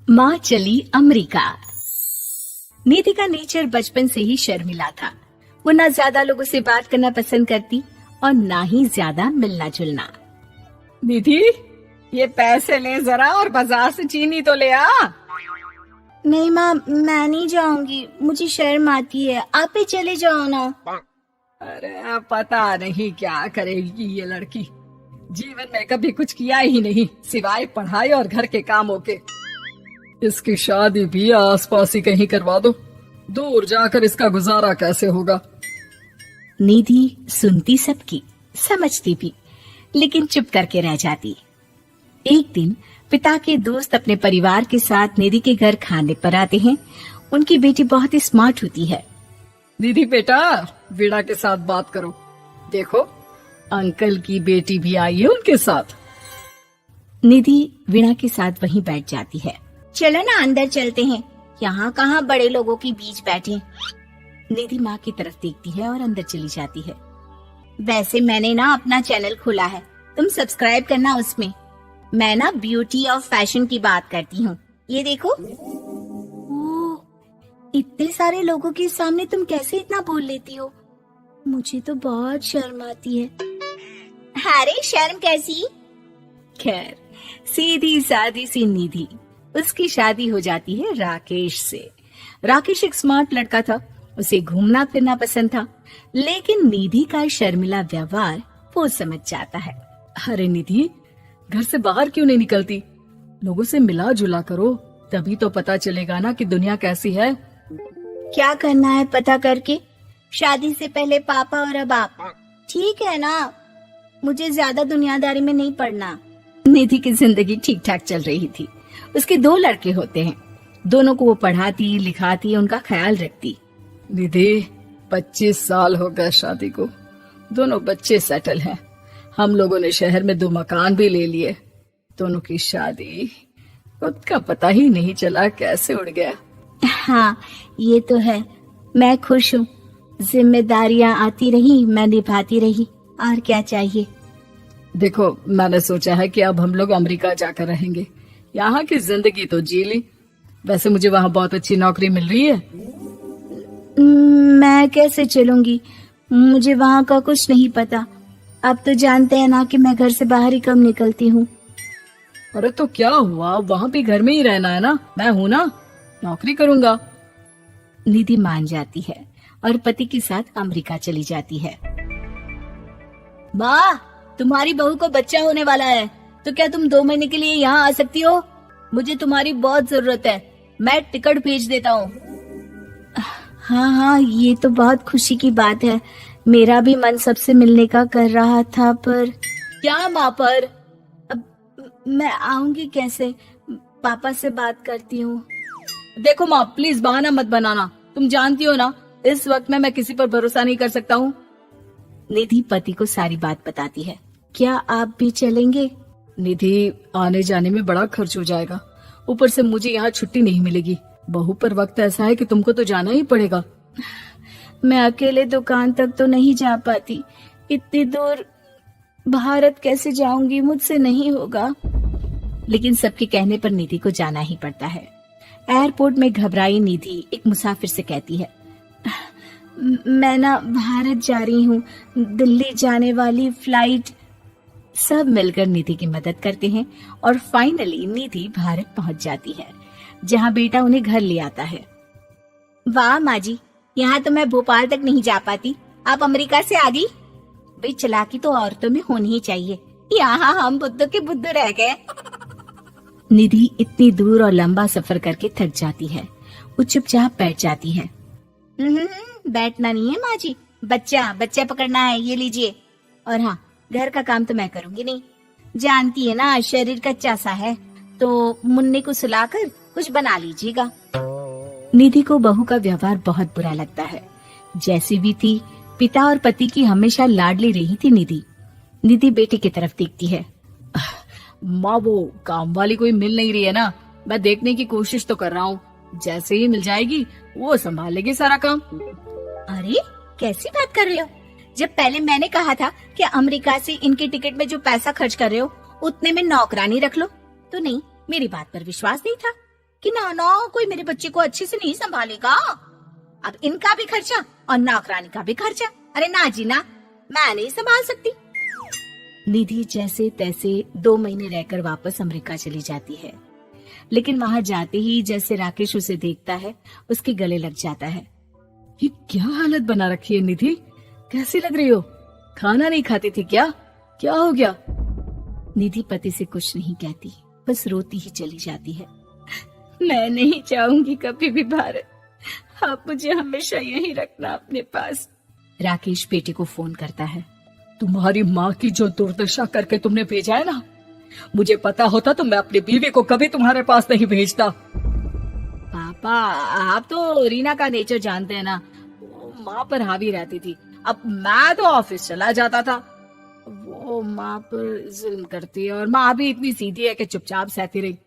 माँ चली अमेरिका। निधि का नेचर बचपन से ही शर्मिला था। वो ना ज्यादा लोगों से बात करना पसंद करती और ना ही ज्यादा मिलना जुलना। निधि, ये पैसे ले जरा और बाजार से चीनी तो ले आ। नहीं माँ, मैं नहीं जाऊंगी, मुझे शर्म आती है, आप ही चले जाओ ना। अरे पता नहीं क्या करेगी ये लड़की। जीवन में कभी कुछ किया ही नहीं सिवाय पढ़ाई और घर के कामों के। इसकी शादी भी आसपास ही कहीं करवा दो, दूर जाकर इसका गुजारा कैसे होगा। निधि सुनती सबकी, समझती भी, लेकिन चुप करके रह जाती। एक दिन पिता के दोस्त अपने परिवार के साथ निधि के घर खाने पर आते हैं। उनकी बेटी बहुत ही स्मार्ट होती है। निधि बेटा, वीणा के साथ बात करो। देखो, अंकल की बेटी भी आई है उनके साथ। निधि वीणा के साथ वहीं बैठ जाती है। चलो ना अंदर चलते हैं, यहाँ कहाँ बड़े लोगों के बीच बैठे। निधि माँ की तरफ देखती है और अंदर चली जाती है। वैसे मैंने ना अपना चैनल खोला है, तुम सब्सक्राइब करना उसमें। मैं ना ब्यूटी और फैशन की बात करती हूँ। ये देखो। ओह, इतने सारे लोगों के सामने तुम कैसे इतना बोल लेती हो? मुझे तो बहुत शर्म आती है। अरे शर्म कैसी? खैर, सीधी सादी सी निधि, उसकी शादी हो जाती है राकेश से। राकेश एक स्मार्ट लड़का था, उसे घूमना फिरना पसंद था, लेकिन निधि का शर्मिला व्यवहार वो समझ जाता है। अरे निधि, घर से बाहर क्यों नहीं निकलती? लोगों से मिला जुला करो, तभी तो पता चलेगा ना कि दुनिया कैसी है। क्या करना है पता करके? शादी से पहले पापा और अब आप। ठीक है ना, मुझे ज्यादा दुनियादारी में नहीं पड़ना। निधि की जिंदगी ठीक ठाक चल रही थी। उसके 2 लड़के होते हैं, दोनों को वो पढ़ाती लिखाती, उनका ख्याल रखती। निधि, 25 साल हो गए शादी को, दोनों बच्चे सेटल हैं। हम लोगों ने शहर में 2 मकान भी ले लिए। दोनों की शादी खुद का पता ही नहीं चला कैसे उड़ गया। हाँ, ये तो है। मैं खुश हूँ, जिम्मेदारियाँ आती रही, मैं निभाती रही, और क्या चाहिए। देखो, मैंने सोचा है कि अब हम लोग अमेरिका जाकर रहेंगे। यहाँ की जिंदगी तो जी ली, वैसे मुझे वहाँ बहुत अच्छी नौकरी मिल रही है। मैं कैसे चलूंगी? मुझे वहाँ का कुछ नहीं पता। आप तो जानते हैं ना कि मैं घर से बाहर ही कम निकलती हूँ। अरे तो क्या हुआ, वहाँ भी घर में ही रहना है ना, मैं हूँ ना, नौकरी करूँगा। निधि मान जाती है और पति के साथ अमेरिका चली जाती है। माँ, तुम्हारी बहू को बच्चा होने वाला है, तो क्या तुम 2 महीने के लिए यहाँ आ सकती हो? मुझे तुम्हारी बहुत जरूरत है, मैं टिकट भेज देता हूँ। हाँ हाँ, ये तो बहुत खुशी की बात है। मेरा भी मन सबसे मिलने का कर रहा था, पर क्या माँ पर? अब मैं आऊंगी कैसे? पापा से बात करती हूँ। देखो माँ, प्लीज बहाना मत बनाना, तुम जानती हो ना इस वक्त में मैं किसी पर भरोसा नहीं कर सकता हूँ। निधि पति को सारी बात बताती है। क्या आप भी चलेंगे? निधि, आने जाने में बड़ा खर्च हो जाएगा, ऊपर से मुझे यहाँ छुट्टी नहीं मिलेगी। बहू पर वक्त ऐसा है कि तुमको तो जाना ही पड़ेगा। मैं अकेले दुकान तक तो नहीं जा पाती, इतनी दूर भारत कैसे जाऊंगी? मुझसे नहीं होगा। लेकिन सबके कहने पर निधि को जाना ही पड़ता है। एयरपोर्ट में घबराई निधि एक मुसाफिर से कहती है, मैं ना भारत जा रही हूँ, दिल्ली जाने वाली फ्लाइट। सब मिलकर निधि की मदद करते हैं और फाइनली निधि भारत पहुंच जाती है, जहां बेटा उन्हें घर ले आता है। वाह माँ जी, यहाँ तो मैं भोपाल तक नहीं जा पाती, आप अमेरिका से आ गई। भाई, चालाकी तो औरतों में होनी ही चाहिए, यहाँ हम बुद्धू के बुद्धू रह गए। निधि इतनी दूर और लंबा सफर करके थक जाती है, वो चुपचाप बैठ जाती है। बैठना नहीं है माँ जी, बच्चा पकड़ना है, ये लीजिए। और हाँ, घर का काम तो मैं करूंगी नहीं, जानती है ना शरीर कच्चा सा है, तो मुन्ने को सुलाकर कुछ बना लीजिएगा। निधि को बहू का व्यवहार बहुत बुरा लगता है। जैसी भी थी, पिता और पति की हमेशा लाडली रही थी निधि। निधि बेटी की तरफ देखती है। माँ, वो काम वाली कोई मिल नहीं रही है ना, मैं देखने की कोशिश तो कर रहा हूँ, जैसे ही मिल जाएगी वो संभाल लेगी सारा काम। अरे कैसी बात कर रहे हो? जब पहले मैंने कहा था कि अमेरिका से इनके टिकट में जो पैसा खर्च कर रहे हो उतने में नौकरानी रख लो, तो नहीं, मेरी बात पर विश्वास नहीं था। कि ना ना कोई मेरे बच्चे को अच्छे से नहीं संभालेगा। अब इनका भी खर्चा और नौकरानी का भी खर्चा। अरे ना जी ना, मैं नहीं संभाल सकती। निधि जैसे तैसे 2 महीने रहकर वापस अमेरिका चली जाती है, लेकिन वहां जाते ही जैसे राकेश उसे देखता है उसके गले लग जाता है। ये क्या हालत बना रखी है निधि, कैसी लग रही हो? खाना नहीं खाती थी क्या? क्या हो गया? निधि पति से कुछ नहीं कहती, बस रोती ही चली जाती है। मैं नहीं चाहूंगी कभी भी भारत, आप मुझे हमेशा यहीं रखना अपने पास। राकेश बेटे को फोन करता है। तुम्हारी माँ की जो दुर्दशा करके तुमने भेजा है ना, मुझे पता होता तो मैं अपनी बीवी को कभी तुम्हारे पास नहीं भेजता। पापा, आप तो रीना का नेचर जानते हैं ना, वो माँ पर हावी रहती थी। अब मैं तो ऑफिस चला जाता था, वो माँ पर जुल्म करती है और माँ भी इतनी सीधी है कि चुपचाप सहती रही।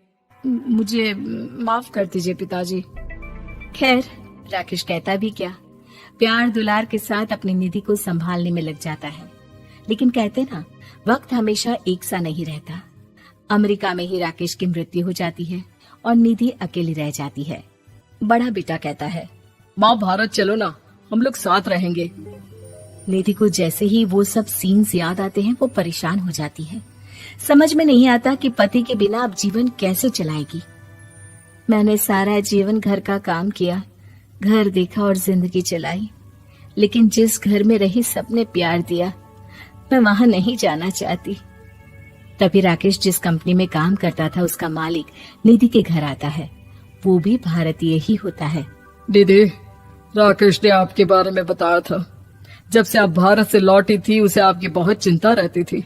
मुझे माफ कर दीजिए पिताजी। खैर, राकेश कहता भी क्या, प्यार दुलार के साथ अपनी निधि को संभालने में लग जाता है। लेकिन कहते ना, वक्त हमेशा एक सा नहीं रहता। अमेरिका में ही राकेश की मृत्यु हो जाती है और निधि अकेली रह जाती है। बड़ा बेटा कहता है, माँ भारत चलो ना, हम लोग साथ रहेंगे। निधि को जैसे ही वो सब सीन्स याद आते हैं वो परेशान हो जाती है। समझ में नहीं आता कि पति के बिना अब जीवन कैसे चलाएगी। मैंने सारा जीवन घर का काम किया, घर देखा और जिंदगी चलाई, लेकिन जिस घर में रही सबने प्यार दिया, मैं वहां नहीं जाना चाहती। तभी राकेश जिस कंपनी में काम करता था उसका मालिक निधि के घर आता है। वो भी भारतीय ही होता है। दीदी, राकेश ने आपके बारे में बताया था। जब से आप भारत से लौटी थी उसे आपकी बहुत चिंता रहती थी,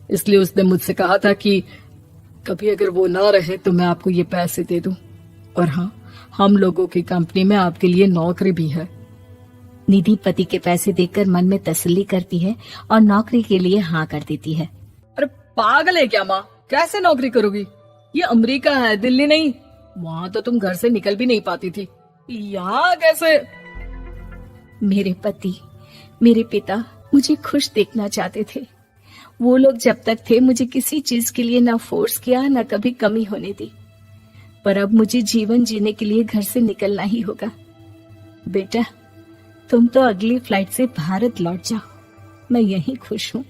इसलिए उसने मुझसे कहा था कि कभी अगर वो ना रहे तो मैं आपको ये पैसे दे दूं। और हाँ, हम लोगों की कंपनी में आपके लिए नौकरी भी है। निधि पति के पैसे देखकर मन में तसल्ली करती है और नौकरी के लिए हाँ कर देती है। अरे पागल है क्या माँ, कैसे नौकरी करोगी? ये अमेरिका है, दिल्ली नहीं। वहाँ तो तुम घर से निकल भी नहीं पाती थी, यहाँ कैसे? मेरे पति, मेरे पिता मुझे खुश देखना चाहते थे। वो लोग जब तक थे मुझे किसी चीज के लिए ना फोर्स किया, ना कभी कमी होने दी। पर अब मुझे जीवन जीने के लिए घर से निकलना ही होगा। बेटा, तुम तो अगली फ्लाइट से भारत लौट जाओ, मैं यहीं खुश हूँ।